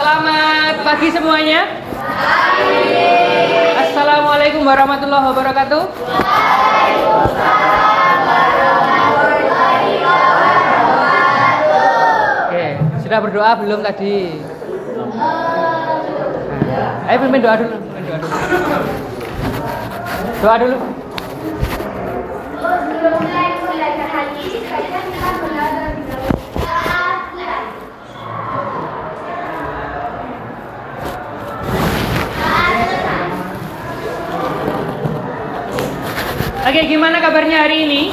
Selamat pagi semuanya. Assalamualaikum warahmatullahi wabarakatuh. Oke, sudah berdoa belum tadi? Ayo pimpin doa dulu. Doa dulu. Oke, gimana kabarnya hari ini?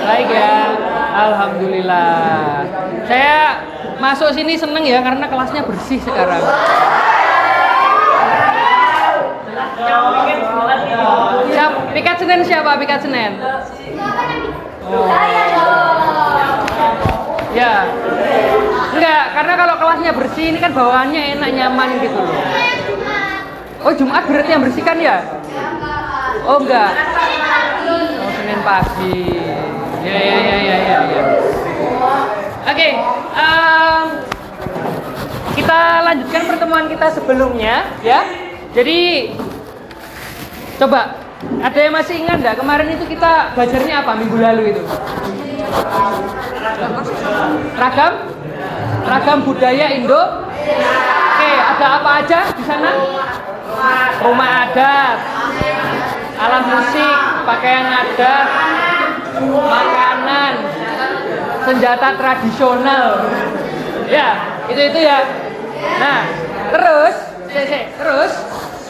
Baik ya, alhamdulillah. Saya masuk sini seneng ya karena kelasnya bersih sekarang. Pikat Senen siapa? Pikat Senen? Oh. Ya, enggak, karena kalau kelasnya bersih ini kan bawaannya enak, nyaman gitu loh. Oh, Jumat berarti yang bersihkan ya? Oh enggak. Oh, Senin pagi. Ya. Oke, kita lanjutkan pertemuan kita sebelumnya ya. Jadi coba ada yang masih ingat enggak kemarin itu kita belajarnya apa minggu lalu itu? Ragam budaya Indo. Oke, ada apa aja di sana? Rumah adat, alat musik, pakaian adat, makanan, senjata tradisional. Ya, itu ya. Nah, terus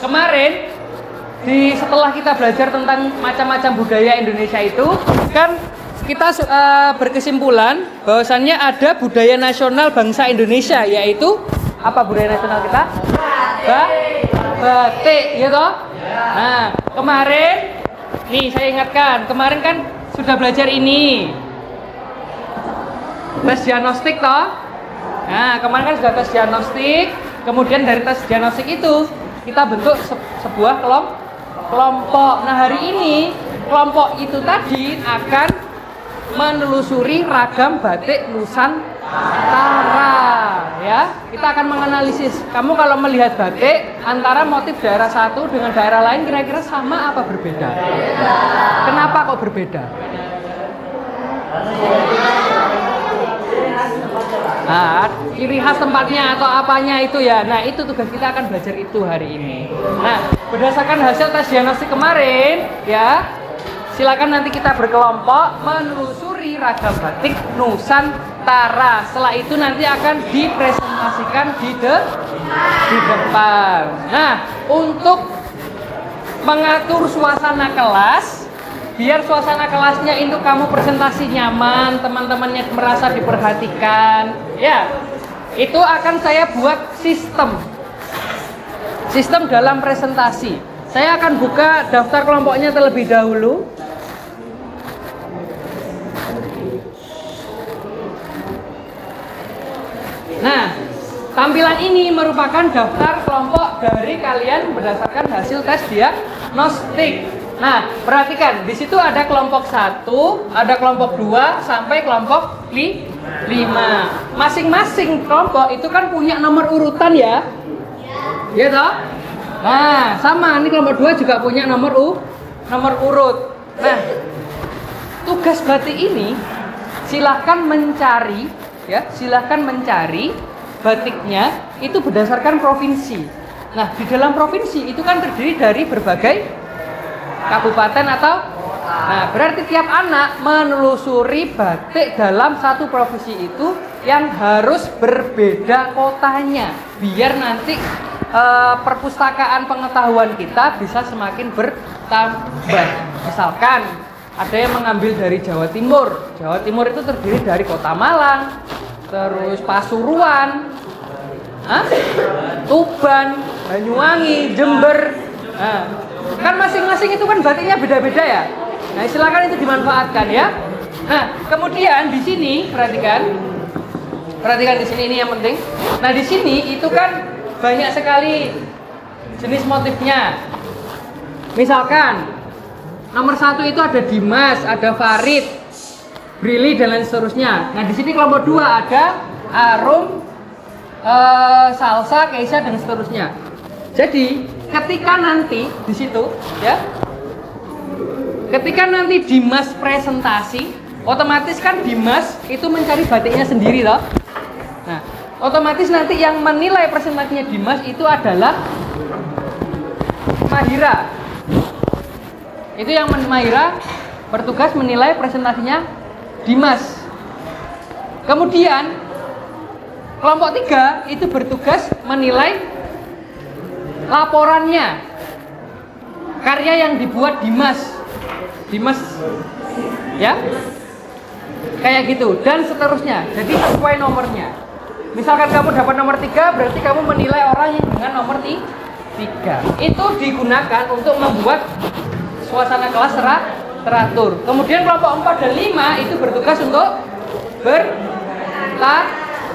kemarin setelah kita belajar tentang macam-macam budaya Indonesia itu, kan kita berkesimpulan bahwasannya ada budaya nasional bangsa Indonesia, yaitu apa budaya nasional kita? Batik, ya toh? Nah, kemarin nih saya ingatkan, kemarin kan sudah belajar ini. Tes diagnostik toh? Nah, kemarin kan sudah tes diagnostik, kemudian dari tes diagnostik itu kita bentuk sebuah kelompok. Nah, hari ini kelompok itu tadi akan menelusuri ragam batik Nusantara. Ya, kita akan menganalisis. Kamu kalau melihat batik antara motif daerah satu dengan daerah lain kira-kira sama apa berbeda? Kenapa kok berbeda? Nah, ciri khas tempatnya atau apanya itu ya. Nah, itu tugas kita akan belajar itu hari ini. Nah, berdasarkan hasil tes diagnostik kemarin, ya, silakan nanti kita berkelompok menelusuri ragam batik Nusantara. Setelah itu nanti akan dipresentasikan di depan. Nah, untuk mengatur suasana kelas, biar suasana kelasnya itu kamu presentasi nyaman, teman-temannya merasa diperhatikan, ya, itu akan saya buat sistem dalam presentasi. Saya akan buka daftar kelompoknya terlebih dahulu. Nah, tampilan ini merupakan daftar kelompok dari kalian berdasarkan hasil tes diagnostik. Nah, perhatikan, di situ ada kelompok 1, ada kelompok 2, sampai kelompok 5. Masing-masing kelompok itu kan punya nomor urutan ya? Iya toh? Nah, sama, ini kelompok 2 juga punya nomor urut. Nah, tugas batik ini silahkan mencari batiknya itu berdasarkan provinsi. Nah, di dalam provinsi itu kan terdiri dari berbagai kabupaten atau, nah, berarti tiap anak menelusuri batik dalam satu provinsi itu yang harus berbeda kotanya, biar nanti perpustakaan pengetahuan kita bisa semakin bertambah. Misalkan ada yang mengambil dari Jawa Timur. Jawa Timur itu terdiri dari Kota Malang, terus Pasuruan, Tuban, Banyuwangi, Jember. Nah, kan masing-masing itu kan batiknya beda-beda ya. Nah, silakan itu dimanfaatkan ya. Nah, kemudian di sini perhatikan di sini, ini yang penting. Nah, di sini itu kan banyak sekali jenis motifnya. Misalkan nomor 1 itu ada Dimas, ada Farid, Brili dan lain seterusnya. Nah, di sini kelompok 2 ada Arum, Salsa, Keisha dan seterusnya. Jadi ketika nanti di situ ya, ketika nanti Dimas presentasi, otomatis kan Dimas itu mencari batiknya sendiri loh. Nah, otomatis nanti yang menilai presentasinya Dimas itu adalah Mahira. Itu yang Mahira bertugas menilai presentasinya Dimas. Kemudian kelompok 3 itu bertugas menilai laporannya, karya yang dibuat Dimas ya, kayak gitu dan seterusnya. Jadi sesuai nomornya. Misalkan kamu dapat nomor 3, berarti kamu menilai orang yang dengan nomor 3. Itu digunakan untuk membuat suasana kelas teratur. Kemudian kelompok 4 dan 5 itu bertugas untuk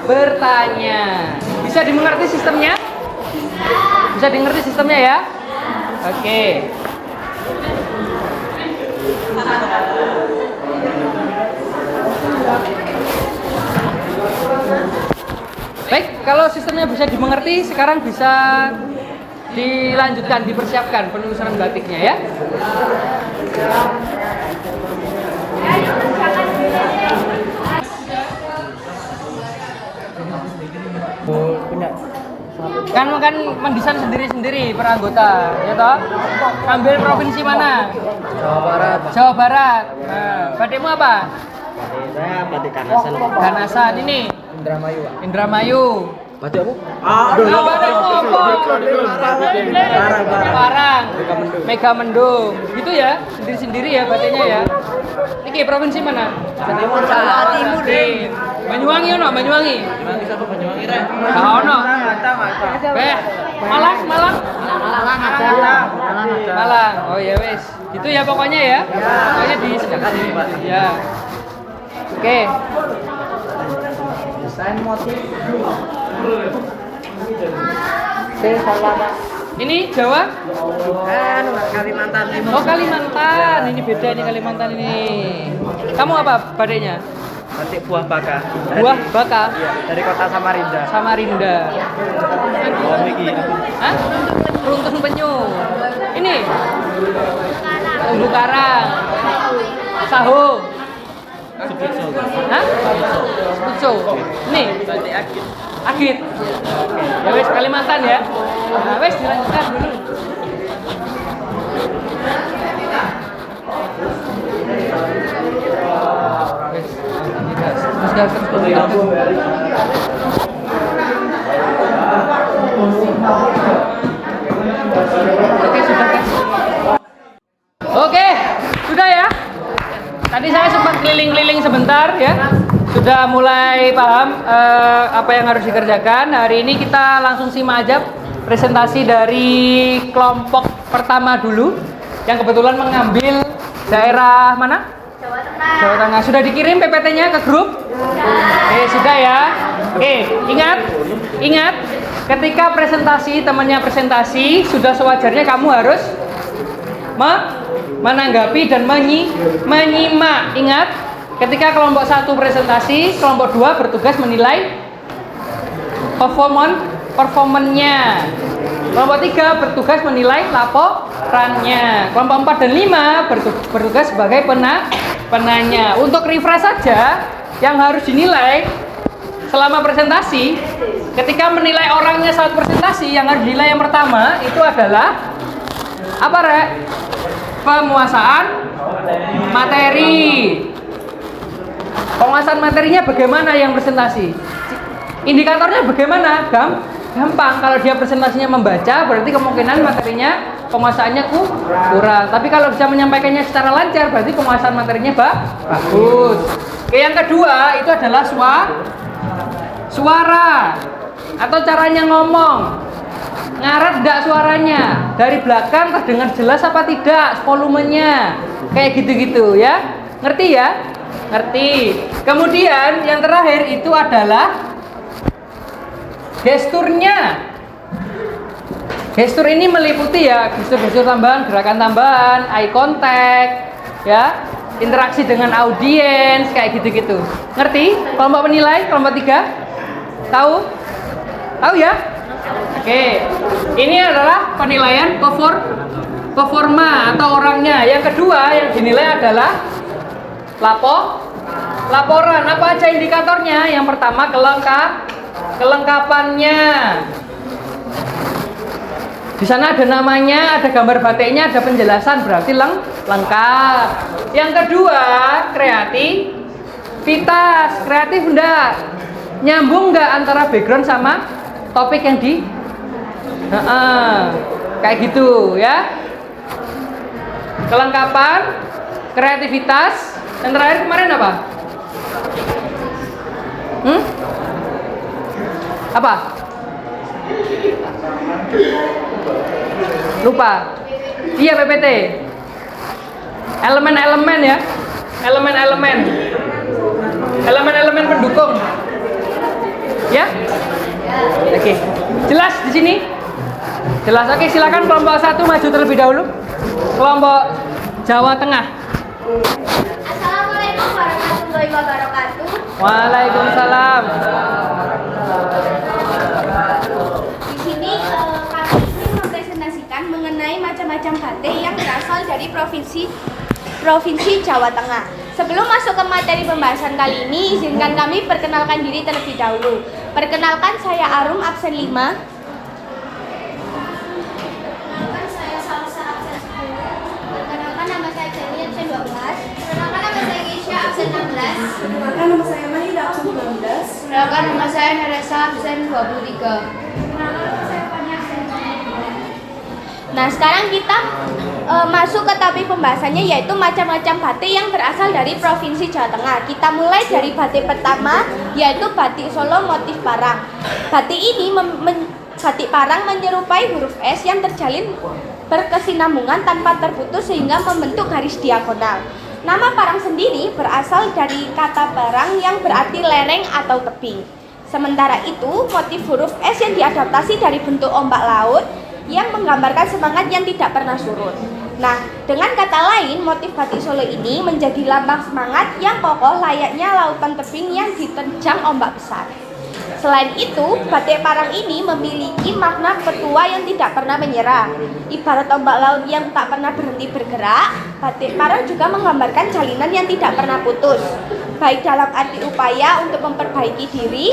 bertanya. Bisa dimengerti sistemnya? Bisa dimengerti sistemnya ya? Oke. Baik, kalau sistemnya bisa dimengerti, sekarang bisa dilanjutkan, dipersiapkan penelusuran batiknya ya. Kan mendesain sendiri-sendiri per anggota, ya toh? Ambil provinsi mana? Jawa Barat. Jawa Barat. Nah, batikmu apa? Saya batik Kanasan. Kanasan ini. Indramayu. Indramayu. Batik apa? Batikmu apa? Parang. Mega Mendung. Gitu ya, sendiri-sendiri ya batiknya ya. Ini provinsi mana? Jawa Timur. Banyuwangi ono, Banyuwangi. Banyuwangi siapa Banyuwangi rek? Nah, ono. Malang. Malang. Oh ya wes. Gitu ya pokoknya ya. Pokoknya di ya. Oke. Desain motif. Ini Jawa? Kalimantan Timur. Oh Kalimantan. Ini beda nih Kalimantan ini. Kamu apa batiknya? Batik buah baka. Buah baka. Iya, dari kota Samarinda. Samarinda. Hah? Runtung penyu. Ini terumbu karang. Sahu. Hah? Sputso. Nih. Batik agit. Agit. Ya wes Kalimantan ya. Nah, wes dilanjutkan dulu. Oke, sudah ya. Tadi saya sempat keliling-keliling sebentar ya. Sudah mulai paham apa yang harus dikerjakan. Hari ini kita langsung simak aja presentasi dari kelompok pertama dulu, yang kebetulan mengambil daerah mana? Jawa Tengah. Sudah dikirim PPT-nya ke grup? Oke, sudah ya. Oke, ingat ketika presentasi, temannya presentasi, sudah sewajarnya kamu harus menanggapi dan menyimak. Ingat, ketika kelompok 1 presentasi, kelompok 2 bertugas menilai performanya. Kelompok 3 bertugas menilai laporannya. Kelompok 4 dan 5 bertugas sebagai penanya. Untuk refresh saja, yang harus dinilai selama presentasi, ketika menilai orangnya saat presentasi, yang harus dinilai yang pertama itu adalah apa, Rek? Penguasaan materi. Penguasaan materinya bagaimana yang presentasi? Indikatornya bagaimana? Gampang. Kalau dia presentasinya membaca, berarti kemungkinan materinya penguasaannya kurang. Tapi kalau bisa menyampaikannya secara lancar, berarti penguasaan materinya bagus. Oke, yang kedua itu adalah suara atau caranya ngomong. Ngaret enggak suaranya? Dari belakang terdengar jelas apa tidak volumenya? Kayak gitu-gitu ya. Ngerti ya? Ngerti. Kemudian yang terakhir itu adalah gesturnya. Gestur ini meliputi ya gestur-gestur tambahan, gerakan tambahan, eye contact, ya, interaksi dengan audiens, kayak gitu-gitu. Ngerti? Kelompok penilai, kelompok 3? Tahu? Tahu ya? Oke. Ini adalah penilaian performa atau orangnya. Yang kedua yang dinilai adalah laporan. Apa aja indikatornya? Yang pertama kelengkapannya. Di sana ada namanya, ada gambar batiknya, ada penjelasan, berarti lengkap. Yang kedua, kreativitas. Kreatif enggak? Nyambung enggak antara background sama topik yang kayak gitu ya. Kelengkapan, kreativitas, yang terakhir kemarin apa? Apa? Lupa. Iya, PPT. Elemen-elemen ya. Elemen pendukung. Ya? Oke. Jelas di sini? Jelas. Oke, silakan kelompok 1 maju terlebih dahulu. Kelompok Jawa Tengah. Assalamualaikum warahmatullahi wabarakatuh. Waalaikumsalam. Di sini kami ingin mempresentasikan mengenai macam-macam batik yang berasal dari provinsi Jawa Tengah. Sebelum masuk ke materi pembahasan kali ini, izinkan kami perkenalkan diri terlebih dahulu. Perkenalkan, saya Arum, absen 5. Perkenalkan, saya Salsa, absen 10. Perkenalkan, nama saya Jenny, absen 12. Perkenalkan, nama saya Keisha, absen 16. Perkenalkan, nama saya Mahida, absen 19. Perkenalkan, nama saya Neresa, absen 23. Perkenalkan, nama saya Fani, absen 19. Nah, sekarang kita masuk ke topik pembahasannya, yaitu macam-macam batik yang berasal dari Provinsi Jawa Tengah. Kita mulai dari batik pertama, yaitu batik Solo motif parang. Batik ini batik parang menyerupai huruf S yang terjalin berkesinambungan tanpa terputus sehingga membentuk garis diagonal. Nama parang sendiri berasal dari kata parang yang berarti lereng atau tebing. Sementara itu, motif huruf S yang diadaptasi dari bentuk ombak laut yang menggambarkan semangat yang tidak pernah surut. Nah, dengan kata lain, motif batik Solo ini menjadi lambang semangat yang kokoh layaknya lautan tebing yang diterjang ombak besar. Selain itu, batik parang ini memiliki makna petua yang tidak pernah menyerah. Ibarat ombak laut yang tak pernah berhenti bergerak, batik parang juga menggambarkan jalinan yang tidak pernah putus, baik dalam arti upaya untuk memperbaiki diri,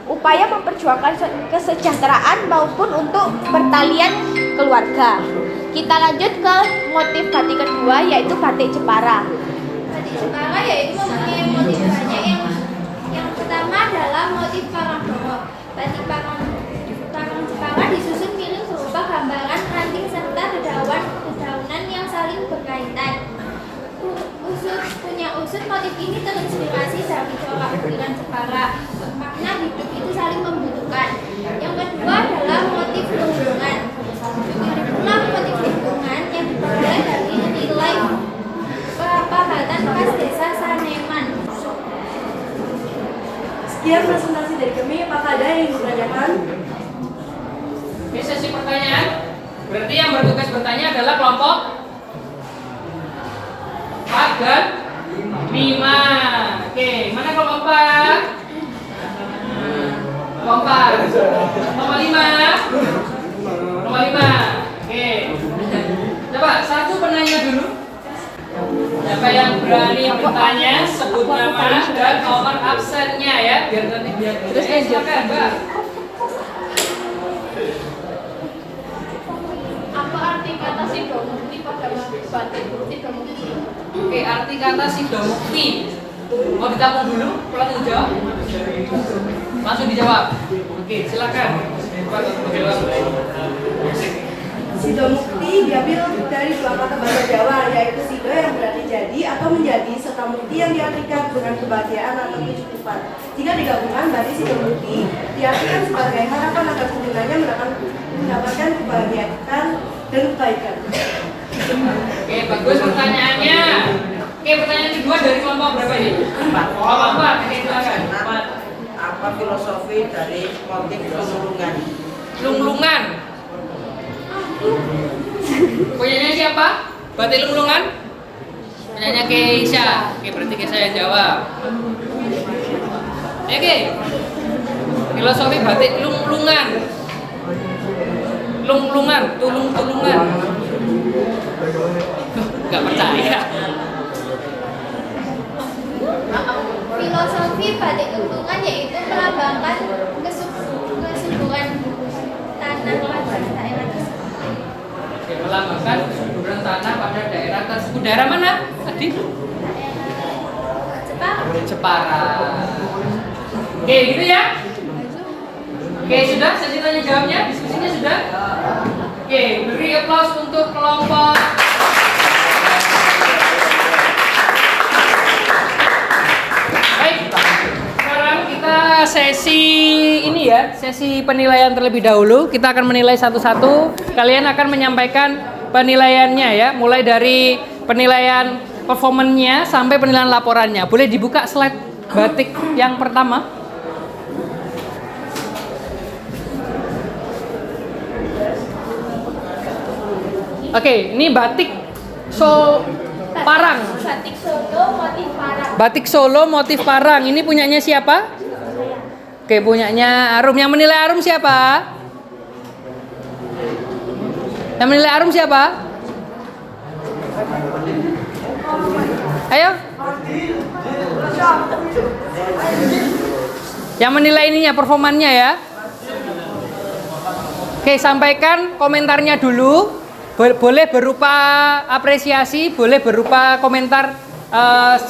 upaya memperjuangkan kesejahteraan maupun untuk pertalian keluarga. Kita lanjut ke motif batik kedua, yaitu batik Jepara. Batik Jepara yaitu mempunyai motif banyak. Yang pertama adalah motif parang dowo. Batik parang Jepara disusun miring berupa gambaran ranting serta dedaunan yang saling berkaitan. Usut motif ini terinspirasi dari corak ukiran Jepara. Makna hidup itu saling membutuhkan. Yang kedua adalah motif lingkungan. Begitulah motif lingkungan yang diperoleh dari nilai pahatan khas desa Saneman. Sekian presentasi dari kami. Apakah ada yang ditanyakan? Ini sesi pertanyaan. Berarti yang bertugas bertanya adalah kelompok 4 dan 5. Oke, mana kelompok 4? Kelompok 4. Kelompok 5. Kelompok 5. Oke. Coba satu penanya dulu. Siapa yang berani bertanya, sebut nama dan nomor absennya ya, biar nanti terus silakan, Mbak. Apa arti kata sidomukti pada batik sidomukti? Oke, arti kata sidomukti. Mau ditampung dulu, langsung dijawab. Langsung dijawab. Oke, silakan. Sidomukti diambil dari dua kata bahasa Jawa, yaitu sido yang berarti jadi atau menjadi, serta mukti yang diartikan dengan kebahagiaan atau kecukupan. Jika digabungkan, berarti sidomukti diartikan sebagai harapan agar penggunanya mendapatkan kebahagiaan dan kebaikan. Oke, bagus pertanyaannya. Oke, pertanyaan kedua dari kelompok berapa ini? 4. Kelompok 4, oke silakan. Apa filosofi dari motif lunglungan? Lunglungan. Punyanya siapa? Batik lunglungan? Punyanya Keisha. Oke, berarti Keisha yang jawab. Oke. Filosofi batik lung-lungan. Lung-lungan, tulung-tulungan. Gak percaya. Filosofi batik lungkungan yaitu melambangkan kesuburan tanah pada daerah tersebut. Oke, melambangkan kesuburan tanah pada daerah tersebut. Daerah mana tadi? Jepang. Jepara. Oke, gitu ya. Oke, sudah sesi tanya jawabnya, diskusinya sudah. Oke, beri aplaus untuk kelompok. Baik, sekarang kita sesi ini ya, sesi penilaian terlebih dahulu. Kita akan menilai satu-satu. Kalian akan menyampaikan penilaiannya ya, mulai dari penilaian performanya sampai penilaian laporannya. Boleh dibuka slide batik yang pertama. Oke, ini batik Parang. Batik Solo motif Parang. Batik Solo motif Parang. Ini punyanya siapa? Oke, punyanya Arum. Yang menilai Arum siapa? Yang menilai Arum siapa? Ayo. Yang menilai ininya, performannya ya. Oke, sampaikan komentarnya dulu. Boleh berupa apresiasi, boleh berupa komentar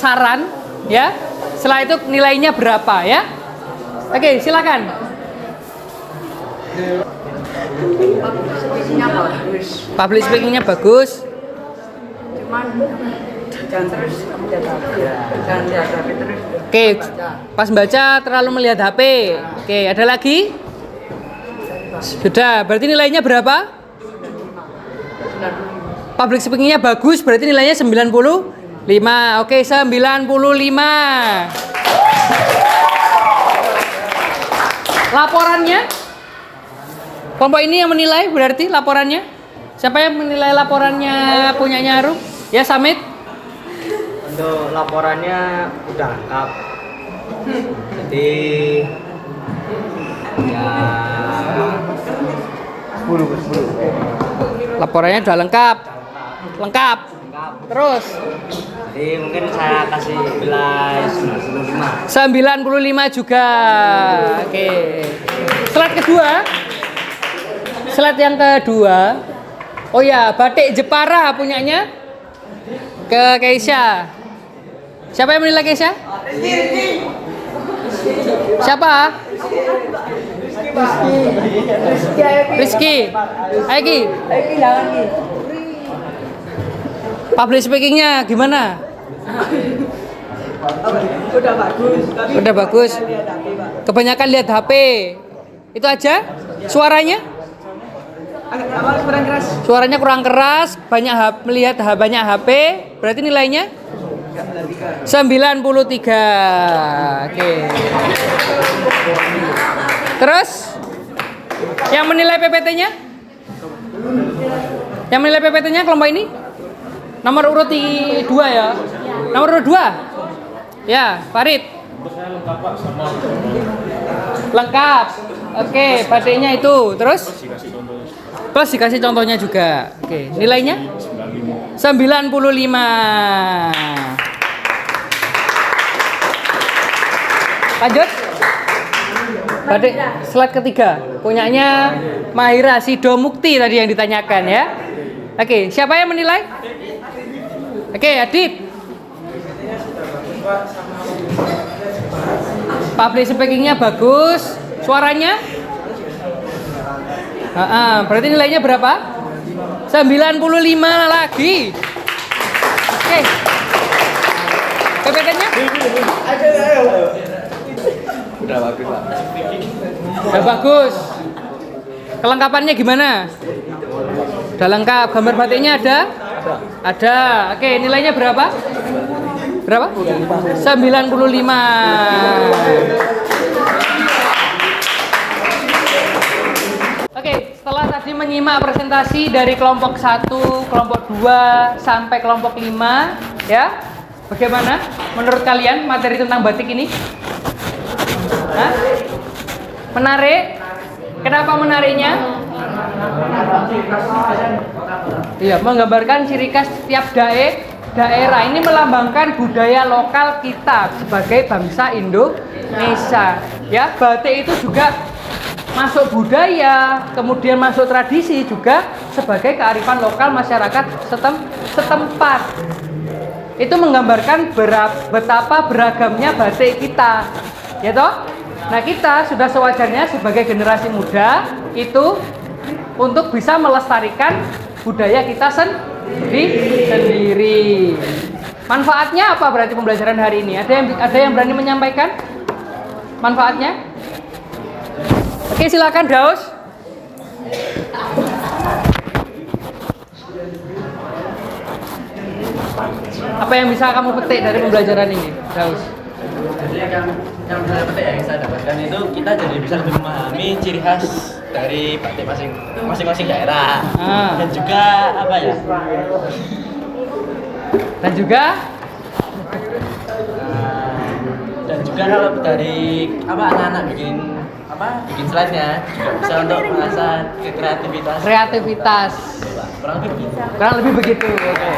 saran, ya. Setelah itu nilainya berapa, ya? Oke, silakan. Public speaking-nya bagus. Cuman jangan terus melihat HP. Jangan lihat HP terus. Oke, pas baca terlalu melihat HP. Oke, ada lagi? Sudah, berarti nilainya berapa? Public speaking-nya bagus, berarti nilainya 95. Oke, 95. Laporannya? Kelompok ini yang menilai berarti laporannya? Siapa yang menilai laporannya punyanya Arum? Ya, Samit? Untuk laporannya udah lengkap. Jadi ya 10. Laporannya udah lengkap. Lengkap. Terus? Jadi mungkin saya kasih nilai 95. 95 juga. Oke. Slide kedua. Slide yang kedua. Oh ya, batik Jepara punyanya ke Keisha. Siapa yang menilai Keisha? Siapa? Rizky. Ayo Ki. Public speaking-nya gimana? Udah bagus. Tapi Udah bagus. lihat HP, Pak. Kebanyakan lihat HP. Itu aja? Suaranya? Agak kurang keras. Suaranya kurang keras, melihat banyak HP, berarti nilainya 93. Oke. Terus yang menilai PPT-nya? Yang menilai PPT-nya kelompok ini? Nomor urut 2 ya. Nomor urut 2. Ya, Farid. Lengkap. Oke, batiknya itu. Terus? Plus dikasih contohnya juga. Oke, nilainya? 95. Lanjut. Batik slide ketiga. Punyanya Mahira Sido Mukti tadi yang ditanyakan ya. Oke, siapa yang menilai? Oke, Adit. Public speaking-nya bagus. Suaranya? Berarti nilainya berapa? 95 lagi. Oke. PPT-nya? Udah bagus, Pak. Udah bagus. Kelengkapannya gimana? Udah lengkap. Gambar batiknya ada? Ada. Oke, nilainya berapa? Berapa? 95. Oke, setelah tadi menyimak presentasi dari kelompok 1, kelompok 2 sampai kelompok 5, ya. Bagaimana menurut kalian materi tentang batik ini? Hah? Menarik? Kenapa menariknya? Iya, menggambarkan ciri khas setiap daerah. Ini melambangkan budaya lokal kita sebagai bangsa Indonesia. Ya, batik itu juga masuk budaya, kemudian masuk tradisi juga sebagai kearifan lokal masyarakat setempat. Itu menggambarkan betapa beragamnya batik kita, ya toh? Nah, kita sudah sewajarnya sebagai generasi muda itu untuk bisa melestarikan budaya kita sendiri. Manfaatnya apa berarti pembelajaran hari ini? Ada yang berani menyampaikan manfaatnya? Oke, silakan Daus. Apa yang bisa kamu petik dari pembelajaran ini, Daus? Jadi yang saya petik yang saya dapatkan itu kita jadi bisa lebih memahami ciri khas dari batik masing-masing daerah. Dan juga apa ya? Dan juga kalau dari anak-anak bikin slide-nya juga bisa untuk mengasah kreativitas. Kurang lebih begitu. Oke.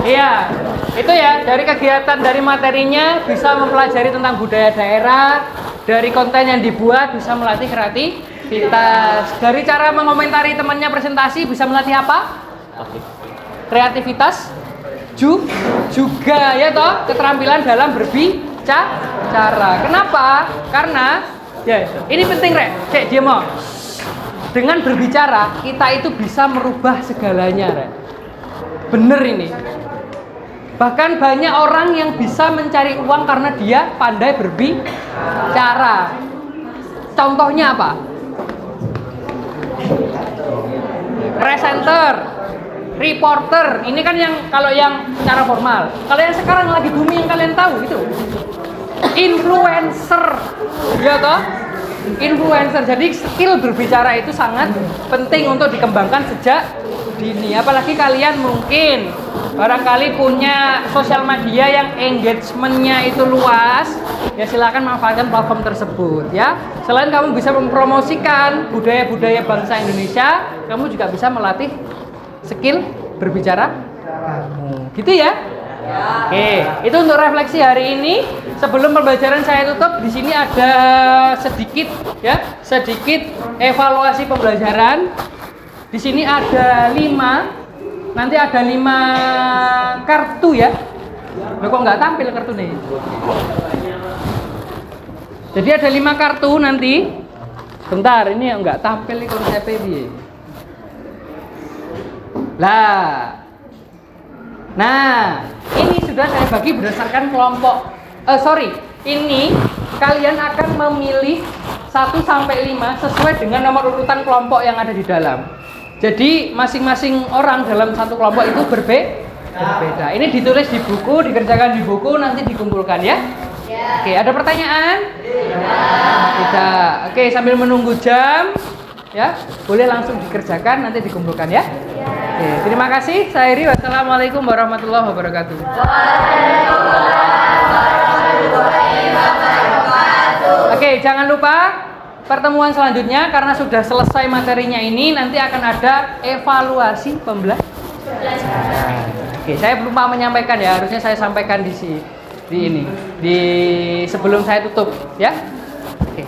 Iya, itu ya dari kegiatan dari materinya bisa mempelajari tentang budaya daerah, dari konten yang dibuat bisa melatih kreativitas, dari cara mengomentari temannya presentasi bisa melatih apa? Kreativitas juga ya toh, keterampilan dalam berbicara. Kenapa? Karena ya ini penting Rek, Cek dia mau. Dengan berbicara kita itu bisa merubah segalanya Rek. Bener ini. Bahkan banyak orang yang bisa mencari uang karena dia pandai berbicara. Contohnya apa? Presenter, reporter. Ini kan yang kalau yang secara formal. Kalau yang sekarang lagi booming yang kalian tahu itu influencer. Ya toh? Influencer. Jadi skill berbicara itu sangat penting untuk dikembangkan sejak dini. Apalagi kalian mungkin barangkali punya sosial media yang engagementnya itu luas, ya silakan manfaatkan platform tersebut ya. Selain kamu bisa mempromosikan budaya-budaya bangsa Indonesia, kamu juga bisa melatih skill berbicara kamu. Gitu ya? Oke, itu untuk refleksi hari ini. Sebelum pembelajaran saya tutup, di sini ada sedikit evaluasi pembelajaran. Di sini ada 5, nanti ada 5 kartu ya. Loh, kok nggak tampil kartu nih? Jadi ada 5 kartu nanti. Bentar, ini nggak tampil nih konsepnya ini. Nah, ini sudah saya bagi berdasarkan kelompok. Ini kalian akan memilih 1 sampai 5 sesuai dengan nomor urutan kelompok yang ada di dalam. Jadi masing-masing orang dalam satu kelompok itu berbeda. Ini ditulis di buku, dikerjakan di buku, nanti dikumpulkan ya. Oke, ada pertanyaan? Tidak. Oke, sambil menunggu jam, ya, boleh langsung dikerjakan, nanti dikumpulkan ya. Oke, terima kasih. Saya Iri. Wassalamualaikum warahmatullahi wabarakatuh. Oke, jangan lupa pertemuan selanjutnya karena sudah selesai materinya ini nanti akan ada evaluasi pembelajaran. Oke, saya lupa menyampaikan ya, harusnya saya sampaikan di sebelum saya tutup ya. Oke.